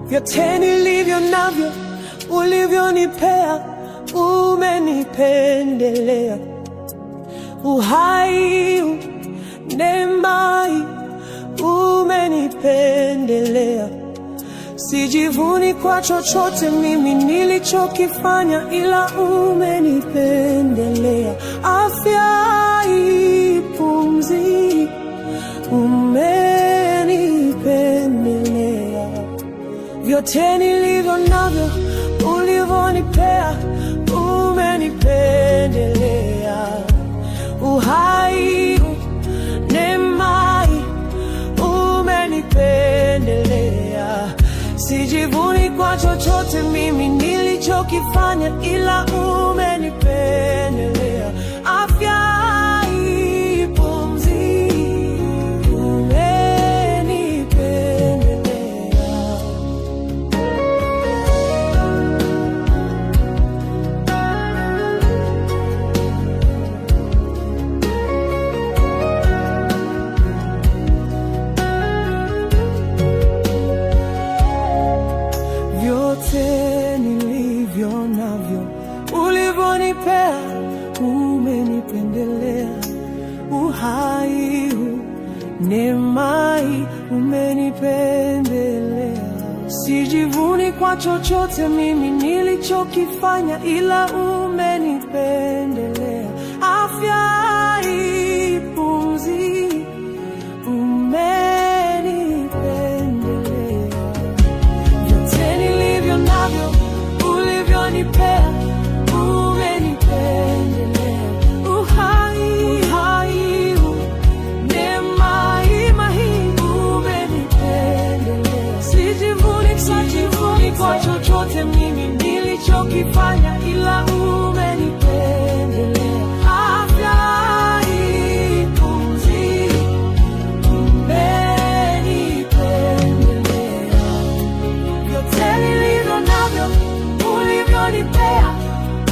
Vyote nilivyo navyo ulivyonipea, umenipendelea. Uhai, neema, umenipendelea. Sijivuni kwa chochote mimi nilichokifanya, ila umenipendelea. Afya, pumzi, umenipendelea. Vyote nilivyo navyo ulivyonipea, umenipendelea. Uhai, neema, umenipendelea. Sijivuni kwa chochote mimi nilichokifanya, ila umenipendelea. Afya, pumzi, umenipendelea. Vyote nilivyo navyo ulivyonipea, umenipendelea. Uhai, neema, umenipendelea. Sijivuni kwa chochote mimi nilichokifanya, ila umenipendelea. Afya, pumzi, umenipendelea. Vyote nilivyo navyo ulivyonipea, umenipendelea. Uhai, neema, umenipendelea. Sijivuni kwa chochote mimi nilichokifanya, ila umenipendelea. Afya, pumzi, umenipendelea. Vyote nilivyo navyo ulivyonipea,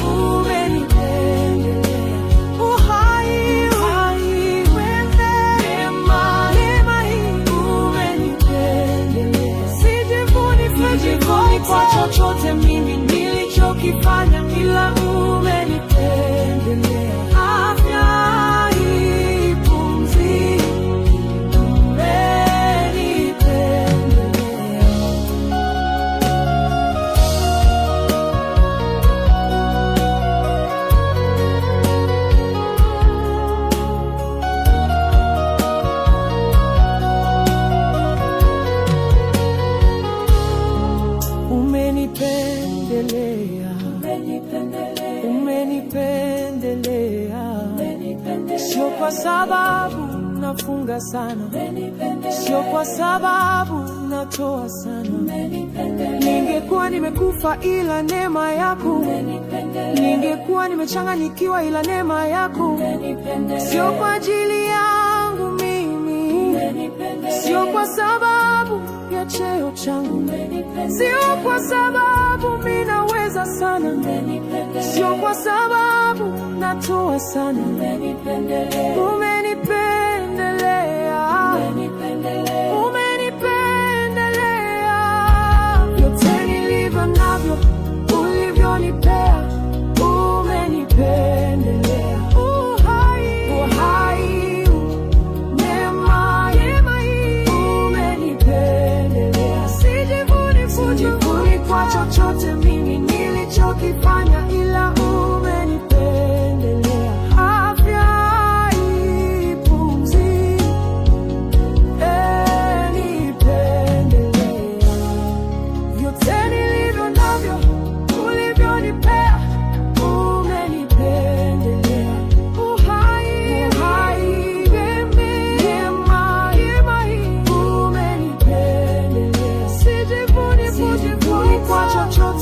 umenipendelea. Uhai, neema, umenipendelea. Sijivuni kwa chochote mimi nilichokifanya, ila umenipendelea. Afya, pumzi, umenipendelea. Umenipendelea. Sio kwa sababu nafunga sana, sio kwa sababu natoa sana. Ningekuwa nimekufa ila neema yako, ningekuwa nimechanganyikiwa ila neema yako. Sio kwa ajili yangu mimi, sio kwa sababu ya cheo changu, sio kwa sababu mimi naweza sana, sio kwa sababu natoa sana. Umenipendelea, umenipendelea. Vyote nilivyo navyo ulivyonipea, umenipendelea. Uhai, neema, umenipendelea. Sijivuni kwa chochote mimi nilichokifanya, ila umenipendelea. Afya, pumzi, umenipendelea. Vyote nilivyo navyo ulivyonipea, umenipendelea. Uhai, neema, umenipendelea. Sijivuni kwa chochote